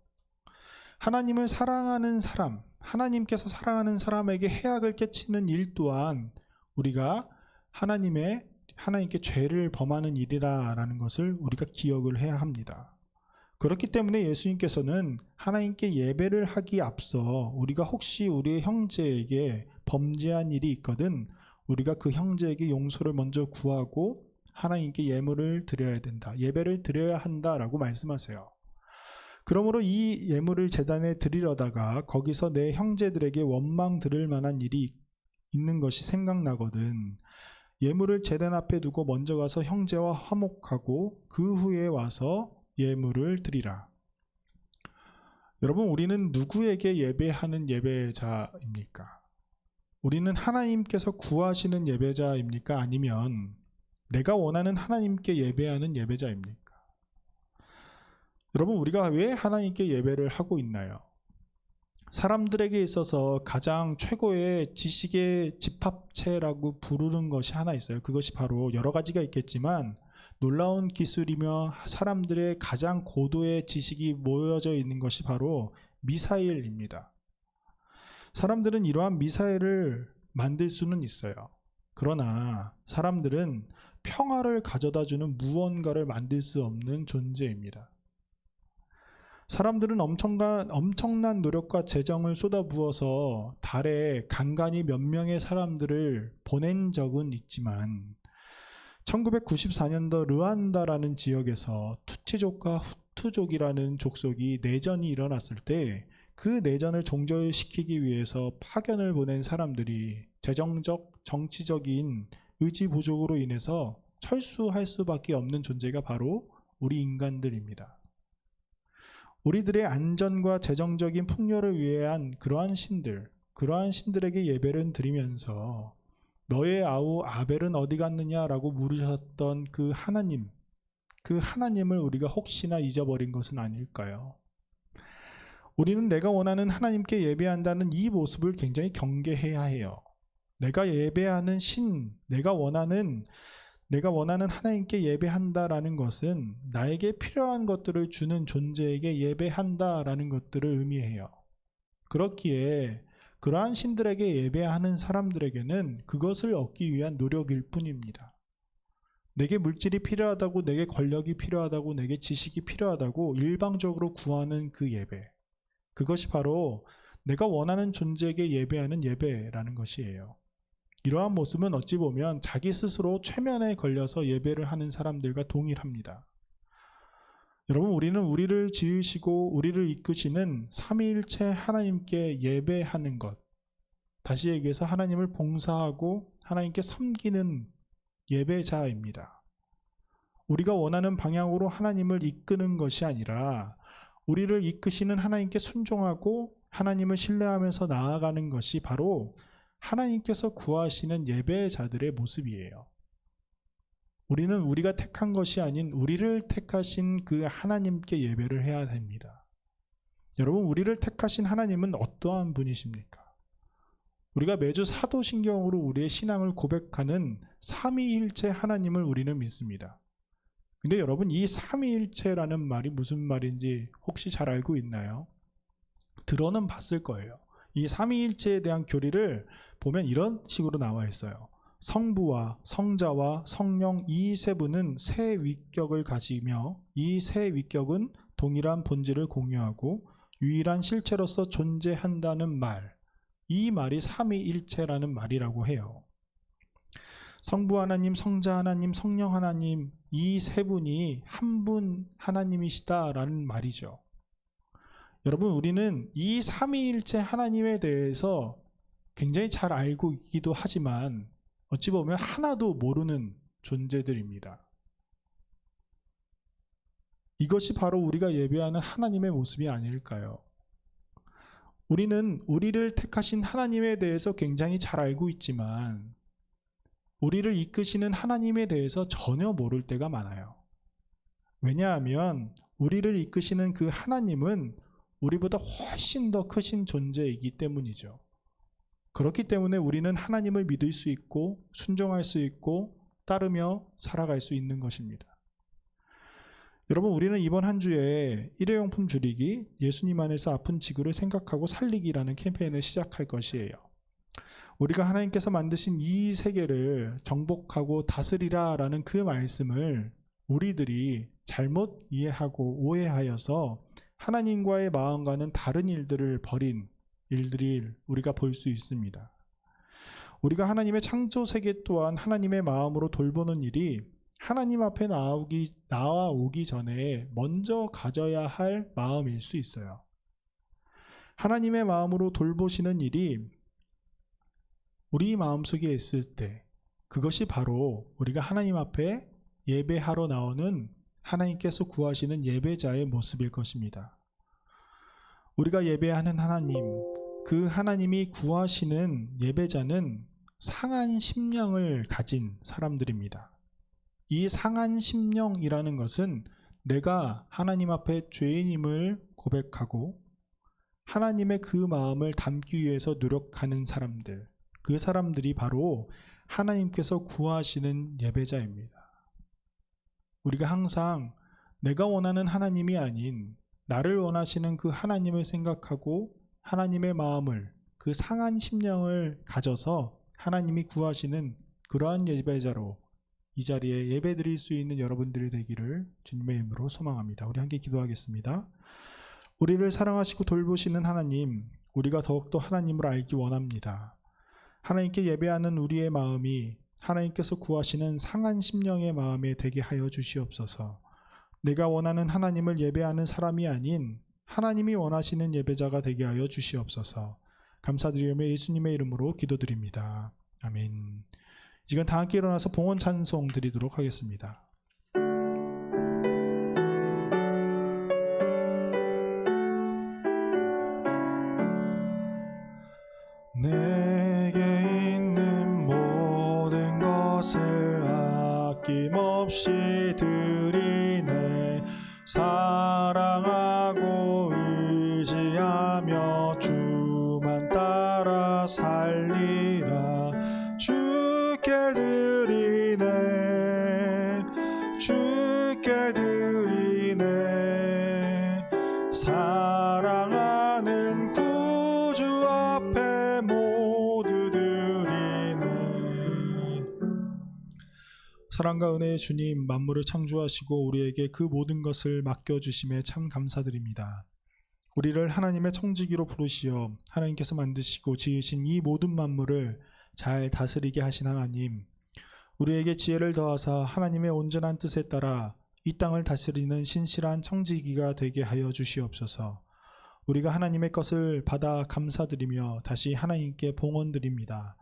하나님을 사랑하는 사람, 하나님께서 사랑하는 사람에게 해악을 끼치는 일 또한 우리가 하나님께 죄를 범하는 일이라는 것을 우리가 기억을 해야 합니다. 그렇기 때문에 예수님께서는 하나님께 예배를 하기 앞서 우리가 혹시 우리의 형제에게 범죄한 일이 있거든 우리가 그 형제에게 용서를 먼저 구하고 하나님께 예물을 드려야 된다. 예배를 드려야 한다라고 말씀하세요. 그러므로 이 예물을 제단에 드리려다가 거기서 내 형제들에게 원망 들을 만한 일이 있는 것이 생각나거든 예물을 제단 앞에 두고 먼저 가서 형제와 화목하고 그 후에 와서 예물을 드리라. 여러분, 우리는 누구에게 예배하는 예배자입니까? 우리는 하나님께서 구하시는 예배자입니까? 아니면 내가 원하는 하나님께 예배하는 사람들에게 있어서 가장 최고의 지식의 집합체라고 부르는 것이 하나 있어요. 그것이 바로 여러 가지가 있겠지만 놀라운 기술이며 사람들의 가장 고도의 지식이 모여져 있는 것이 바로 미사일입니다. 사람들은 이러한 미사일을 만들 수는 있어요. 그러나 사람들은 평화를 가져다 주는 무언가를 만들 수 없는 존재입니다. 사람들은 엄청난 노력과 재정을 쏟아부어서 달에 간간히 몇 명의 사람들을 보낸 적은 있지만 1994년도 르완다라는 지역에서 투치족과 후투족이라는 족속이 내전이 일어났을 때 그 내전을 종결시키기 위해서 파견을 보낸 사람들이 재정적, 정치적인 의지 부족으로 인해서 철수할 수밖에 없는 존재가 바로 우리 인간들입니다. 우리들의 안전과 재정적인 풍요를 위한 그러한 신들에게 예배를 드리면서 너의 아우 아벨은 어디 갔느냐라고 물으셨던 그 하나님을 우리가 혹시나 잊어버린 것은 아닐까요? 우리는 내가 원하는 하나님께 예배한다는 이 모습을 굉장히 경계해야 해요. 내가 예배하는 내가 원하는 하나님께 예배한다라는 것은 나에게 필요한 것들을 주는 존재에게 예배한다라는 것들을 의미해요. 그렇기에 그러한 신들에게 예배하는 사람들에게는 그것을 얻기 위한 노력일 뿐입니다. 내게 물질이 필요하다고, 내게 권력이 필요하다고, 내게 지식이 필요하다고 일방적으로 구하는 그 예배, 그것이 바로 내가 원하는 존재에게 예배하는 예배라는 것이에요. 이러한 모습은 어찌 보면 자기 스스로 최면에 걸려서 예배를 하는 사람들과 동일합니다. 여러분, 우리는 우리를 지으시고 우리를 이끄시는 삼위일체 하나님께 예배하는 것, 다시 얘기해서 하나님을 봉사하고 하나님께 섬기는 예배자입니다. 우리가 원하는 방향으로 하나님을 이끄는 것이 아니라 우리를 이끄시는 하나님께 순종하고 하나님을 신뢰하면서 나아가는 것이 바로 하나님께서 구하시는 예배자들의 모습이에요. 우리는 우리가 택한 것이 아닌 우리를 택하신 그 하나님께 예배를 해야 됩니다. 여러분, 우리를 택하신 하나님은 어떠한 분이십니까? 우리가 매주 사도신경으로 우리의 신앙을 고백하는 삼위일체 하나님을 우리는 믿습니다. 근데 여러분, 이 삼위일체라는 말이 무슨 말인지 혹시 잘 알고 있나요? 들어는 봤을 거예요. 이 삼위일체에 대한 교리를 보면 이런 식으로 나와 있어요. 성부와 성자와 성령 이 세 분은 세 위격을 가지며 이 세 위격은 동일한 본질을 공유하고 유일한 실체로서 존재한다는 말, 이 말이 삼위일체라는 말이라고 해요. 성부 하나님, 성자 하나님, 성령 하나님, 이 세 분이 한 분 하나님이시다라는 말이죠. 여러분, 우리는 이 삼위일체 하나님에 대해서 굉장히 잘 알고 있기도 하지만 어찌 보면 하나도 모르는 존재들입니다. 이것이 바로 우리가 예배하는 하나님의 모습이 아닐까요? 우리는 우리를 택하신 하나님에 대해서 굉장히 잘 알고 있지만 우리를 이끄시는 하나님에 대해서 전혀 모를 때가 많아요. 왜냐하면 우리를 이끄시는 그 하나님은 우리보다 훨씬 더 크신 존재이기 때문이죠. 그렇기 때문에 우리는 하나님을 믿을 수 있고 순종할 수 있고 따르며 살아갈 수 있는 것입니다. 여러분, 우리는 이번 한 주에 일회용품 줄이기, 예수님 안에서 아픈 지구를 생각하고 살리기라는 캠페인을 시작할 것이에요. 우리가 하나님께서 만드신 이 세계를 정복하고 다스리라 라는 그 말씀을 우리들이 잘못 이해하고 오해하여서 하나님과의 마음과는 다른 일들을 벌인 일들을 우리가 볼 수 있습니다. 우리가 하나님의 창조 세계 또한 하나님의 마음으로 돌보는 일이 하나님 앞에 나아오기 전에 먼저 가져야 할 마음일 수 있어요. 하나님의 마음으로 돌보시는 일이 우리 마음속에 있을 때 그것이 바로 우리가 하나님 앞에 예배하러 나오는 하나님께서 구하시는 예배자의 모습일 것입니다. 우리가 예배하는 하나님, 그 하나님이 구하시는 예배자는 상한 심령을 가진 사람들입니다. 이 상한 심령이라는 것은 내가 하나님 앞에 죄인임을 고백하고 하나님의 그 마음을 담기 위해서 노력하는 사람들, 그 사람들이 바로 하나님께서 구하시는 예배자입니다. 우리가 항상 내가 원하는 하나님이 아닌 나를 원하시는 그 하나님을 생각하고 하나님의 마음을, 그 상한 심령을 가져서 하나님이 구하시는 그러한 예배자로 이 자리에 예배 드릴 수 있는 여러분들이 되기를 주님의 이름으로 소망합니다. 우리 함께 기도하겠습니다. 우리를 사랑하시고 돌보시는 하나님, 우리가 더욱더 하나님을 알기 원합니다. 하나님께 예배하는 우리의 마음이 하나님께서 구하시는 상한 심령의 마음에 되게 하여 주시옵소서. 내가 원하는 하나님을 예배하는 사람이 아닌 하나님이 원하시는 예배자가 되게 하여 주시옵소서. 감사드리며 예수님의 이름으로 기도드립니다. 아멘. 이 시간 다 함께 일어나서 봉헌 찬송 드리도록 하겠습니다. 내게 있는 모든 것을 아낌없이 드리네. 사랑하고 의지하며 주만 따라 살리라. 주께 드리네, 주께 드리네. 사랑하는 구주 앞에 모두 드리네. 사랑과 은혜의 주님, 만물을 창조하시고 우리에게 그 모든 것을 맡겨주심에 참 감사드립니다. 우리를 하나님의 청지기로 부르시어 하나님께서 만드시고 지으신 이 모든 만물을 잘 다스리게 하신 하나님, 우리에게 지혜를 더하사 하나님의 온전한 뜻에 따라 이 땅을 다스리는 신실한 청지기가 되게 하여 주시옵소서. 우리가 하나님의 것을 받아 감사드리며 다시 하나님께 봉헌드립니다.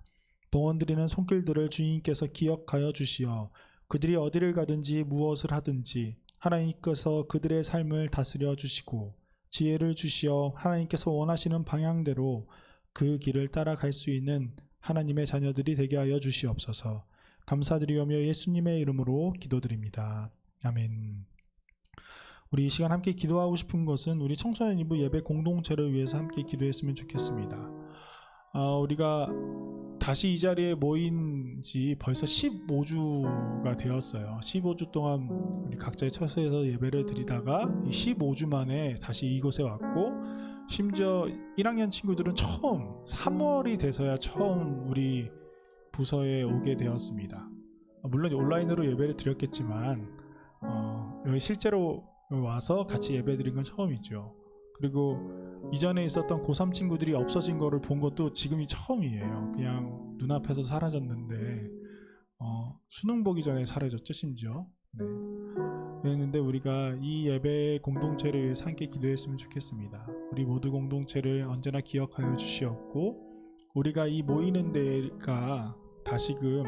봉헌드리는 손길들을 주님께서 기억하여 주시어 그들이 어디를 가든지 무엇을 하든지 하나님께서 그들의 삶을 다스려 주시고 지혜를 주시어 하나님께서 원하시는 방향대로 그 길을 따라갈 수 있는 하나님의 자녀들이 되게 하여 주시옵소서. 감사드리오며 예수님의 이름으로 기도드립니다. 아멘. 우리 이 시간 함께 기도하고 싶은 것은 우리 청소년 이부 예배 공동체를 위해서 함께 기도했으면 좋겠습니다. 우리가 다시 이 자리에 모인 지 벌써 15주가 되었어요. 15주 동안 우리 각자의 처소에서 예배를 드리다가 15주 만에 다시 이곳에 왔고, 심지어 1학년 친구들은 처음 3월이 돼서야 처음 우리 부서에 오게 되었습니다. 물론 온라인으로 예배를 드렸겠지만 여기 실제로 와서 같이 예배 드린 건 처음이죠. 그리고 이전에 있었던 고3 친구들이 없어진 거를 본 것도 지금이 처음이에요. 그냥 눈앞에서 사라졌는데 수능 보기 전에 사라졌죠, 심지어. 네. 그랬는데 우리가 이 예배의 공동체를 위해서 함께 기도했으면 좋겠습니다. 우리 모두 공동체를 언제나 기억하여 주시옵고, 우리가 이 모이는 데가 다시금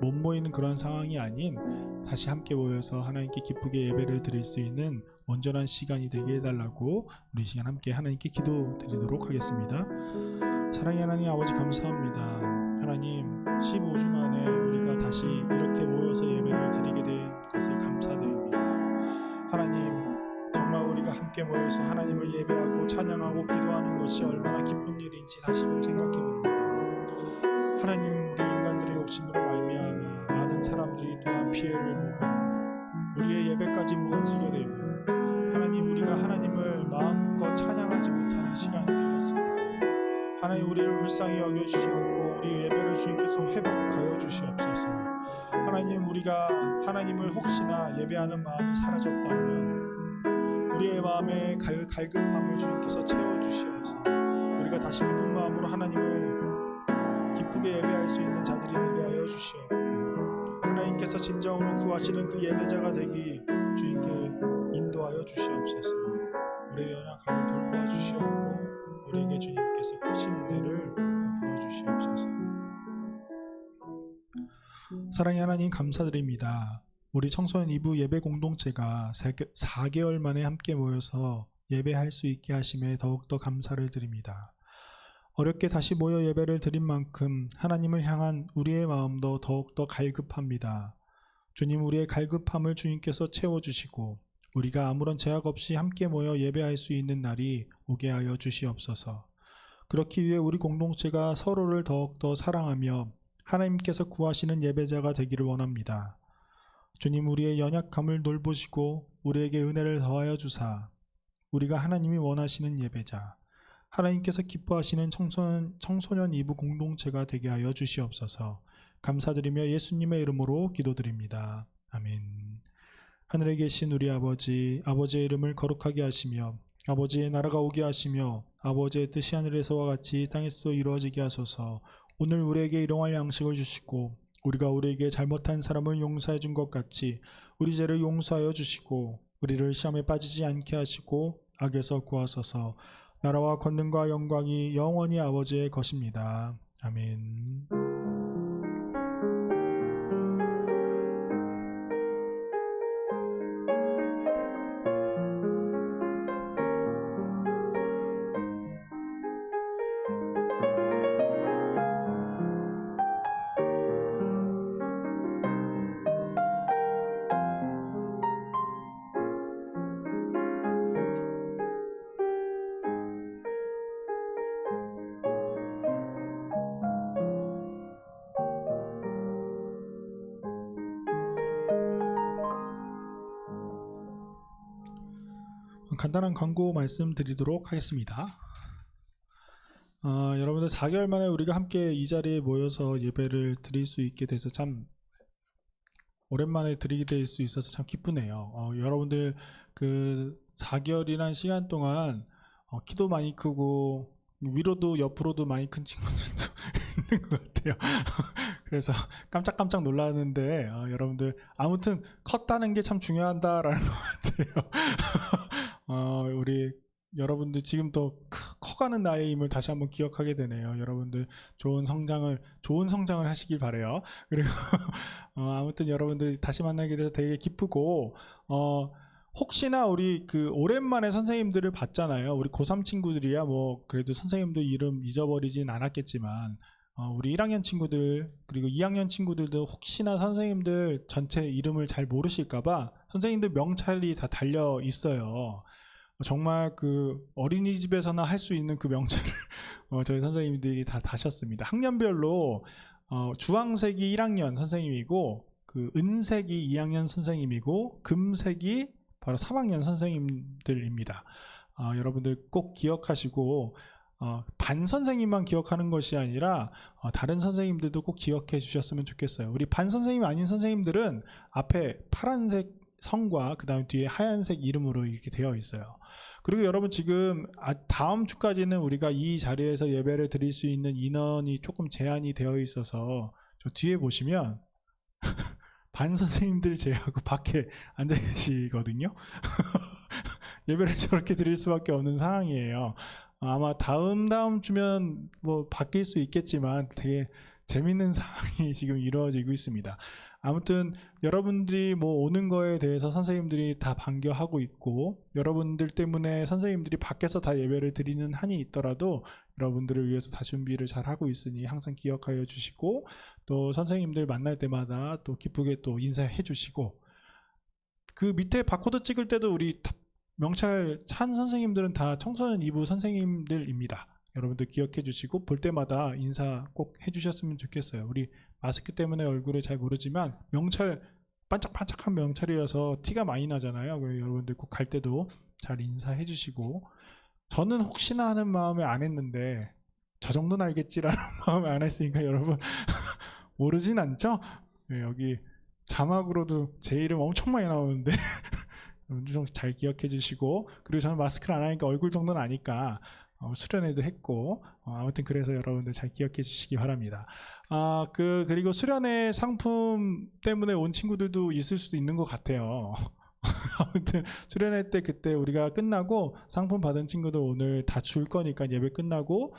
못 모이는 그런 상황이 아닌 다시 함께 모여서 하나님께 기쁘게 예배를 드릴 수 있는 온전한 시간이 되게 해달라고 우리 시간 함께 하나님께 기도드리도록 하겠습니다. 사랑의 하나님 아버지, 감사합니다. 하나님, 15주 만에 우리가 다시 이렇게 모여서 예배를 드리게 된 것을 감사드립니다. 하나님, 정말 우리가 함께 모여서 하나님을 예배하고 찬양하고 기도하는 것이 얼마나 기쁜 일인지 다시금 생각해봅니다. 하나님, 우리 인간들의 욕심으로 말미암아 많은 사람들이 또한 피해를 보고 우리의 예배까지 무너지게 되고, 하나님, 우리가 하나님을 마음껏 찬양하지 못하는 시간이 되었습니다. 하나님, 우리를 불쌍히 여겨주시옵고 우리 예배를 주님께서 회복하여 주시옵소서. 하나님, 우리가 하나님을 혹시나 예배하는 마음이 사라졌다면 우리의 마음에 갈급함을 주님께서 채워주시옵소서. 우리가 다시 기쁜 마음으로 하나님을 기쁘게 예배할 수 있는 자들이 되게 하여 주시옵고, 하나님께서 진정으로 구하시는 그 예배자가 되기 주님께 인도하여 주시옵소서. 우리의 연약함을 돌보아 주시옵고 우리에게 주님께서 크신 은혜를 베풀어 주시옵소서. 사랑의 하나님, 감사드립니다. 우리 청소년 2부 예배 공동체가 4개월 만에 함께 모여서 예배할 수 있게 하심에 더욱더 감사를 드립니다. 어렵게 다시 모여 예배를 드린 만큼 하나님을 향한 우리의 마음도 더욱더 갈급합니다. 주님, 우리의 갈급함을 주님께서 채워주시고 우리가 아무런 제약 없이 함께 모여 예배할 수 있는 날이 오게 하여 주시옵소서. 그렇기 위해 우리 공동체가 서로를 더욱더 사랑하며 하나님께서 구하시는 예배자가 되기를 원합니다. 주님, 우리의 연약함을 돌보시고 우리에게 은혜를 더하여 주사 우리가 하나님이 원하시는 예배자, 하나님께서 기뻐하시는 청소년 이부 공동체가 되게 하여 주시옵소서. 감사드리며 예수님의 이름으로 기도드립니다. 아멘. 하늘에 계신 우리 아버지, 아버지의 이름을 거룩하게 하시며 아버지의 나라가 오게 하시며 아버지의 뜻이 하늘에서와 같이 땅에서도 이루어지게 하소서. 오늘 우리에게 일용할 양식을 주시고 우리가 우리에게 잘못한 사람을 용서해 준 것 같이 우리 죄를 용서하여 주시고 우리를 시험에 빠지지 않게 하시고 악에서 구하소서. 나라와 권능과 영광이 영원히 아버지의 것입니다. 아멘. 간단한 광고 말씀드리도록 하겠습니다. 여러분들 4개월 만에 우리가 함께 이 자리에 모여서 예배를 드릴 수 있게 돼서 참 오랜만에 드리게 될 수 있어서 참 기쁘네요. 여러분들 그 4개월이란 시간 동안 키도 많이 크고 위로도 옆으로도 많이 큰 친구들도 있는 것 같아요. 그래서 깜짝깜짝 놀랐는데 여러분들 아무튼 컸다는 게 참 중요하다라는 것 같아요. 우리 여러분들 지금 또 커가는 나이임을 다시 한번 기억하게 되네요. 여러분들 좋은 성장을 하시길 바래요. 그리고 아무튼 여러분들 다시 만나게 돼서 되게 기쁘고 혹시나 우리 그 오랜만에 선생님들을 봤잖아요. 우리 고3 친구들이야 뭐 그래도 선생님들 이름 잊어버리진 않았겠지만 우리 1학년 친구들 그리고 2학년 친구들도 혹시나 선생님들 전체 이름을 잘 모르실까봐 선생님들 명찰이 다 달려 있어요. 정말 그 어린이집에서나 할 수 있는 그 명찰을 저희 선생님들이 다 다셨습니다. 학년별로 주황색이 1학년 선생님이고 그 은색이 2학년 선생님이고 금색이 바로 3학년 선생님들입니다. 여러분들 꼭 기억하시고 반 선생님만 기억하는 것이 아니라 다른 선생님들도 꼭 기억해 주셨으면 좋겠어요. 우리 반 선생님이 아닌 선생님들은 앞에 파란색 성과 그 다음 뒤에 하얀색 이름으로 이렇게 되어 있어요. 그리고 여러분 지금 다음 주까지는 우리가 이 자리에서 예배를 드릴 수 있는 인원이 조금 제한이 되어 있어서 저 뒤에 보시면 반 선생님들 제외하고 밖에 앉아 계시거든요. 예배를 저렇게 드릴 수밖에 없는 상황이에요. 아마 다음 주면 뭐 바뀔 수 있겠지만 되게 재밌는 상황이 지금 이루어지고 있습니다. 아무튼 여러분들이 뭐 오는 거에 대해서 선생님들이 다 반겨하고 있고 여러분들 때문에 선생님들이 밖에서 다 예배를 드리는 한이 있더라도 여러분들을 위해서 다 준비를 잘 하고 있으니 항상 기억하여 주시고 또 선생님들 만날 때마다 또 기쁘게 또 인사해 주시고 그 밑에 바코드 찍을 때도 우리 명찰 찬 선생님들은 다 청소년 2부 선생님들입니다. 여러분들 기억해 주시고 볼 때마다 인사 꼭 해주셨으면 좋겠어요. 우리 마스크 때문에 얼굴을 잘 모르지만 명찰 반짝반짝한 명찰이라서 티가 많이 나잖아요. 그래서 여러분들 꼭 갈 때도 잘 인사해 주시고 저는 혹시나 하는 마음에 안 했는데 저 정도는 알겠지라는 마음에 안 했으니까 여러분 모르진 않죠? 네, 여기 자막으로도 제 이름 엄청 많이 나오는데 여러분들 좀 잘 기억해 주시고 그리고 저는 마스크를 안 하니까 얼굴 정도는 아니까 수련회도 했고 아무튼 그래서 여러분들 잘 기억해 주시기 바랍니다. 그리고 수련회 상품 때문에 온 친구들도 있을 수도 있는 것 같아요. 아무튼 수련회 때 그때 우리가 끝나고 상품 받은 친구들 오늘 다 줄 거니까 예배 끝나고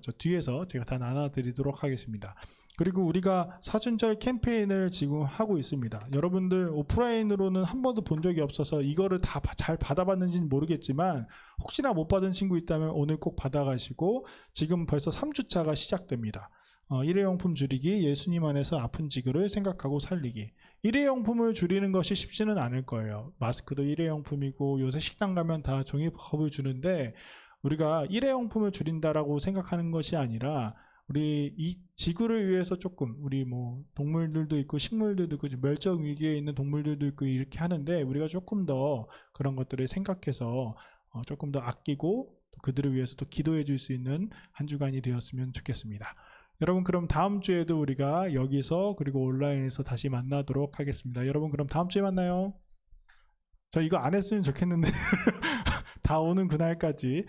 저 뒤에서 제가 다 나눠드리도록 하겠습니다. 그리고 우리가 사순절 캠페인을 지금 하고 있습니다. 여러분들 오프라인으로는 한 번도 본 적이 없어서 이거를 다 잘 받아봤는지는 모르겠지만 혹시나 못 받은 친구 있다면 오늘 꼭 받아가시고 지금 벌써 3주차가 시작됩니다. 일회용품 줄이기, 예수님 안에서 아픈 지그를 생각하고 살리기. 일회용품을 줄이는 것이 쉽지는 않을 거예요. 마스크도 일회용품이고 요새 식당 가면 다 종이컵을 주는데 우리가 일회용품을 줄인다라고 생각하는 것이 아니라 우리 이 지구를 위해서 조금 우리 뭐 동물들도 있고 식물들도 있고 멸종 위기에 있는 동물들도 있고 이렇게 하는데 우리가 조금 더 그런 것들을 생각해서 조금 더 아끼고 또 그들을 위해서 또 기도해 줄 수 있는 한 주간이 되었으면 좋겠습니다. 여러분 그럼 다음 주에도 우리가 여기서 그리고 온라인에서 다시 만나도록 하겠습니다. 여러분 그럼 다음 주에 만나요. 저 이거 안 했으면 좋겠는데 다 오는 그날까지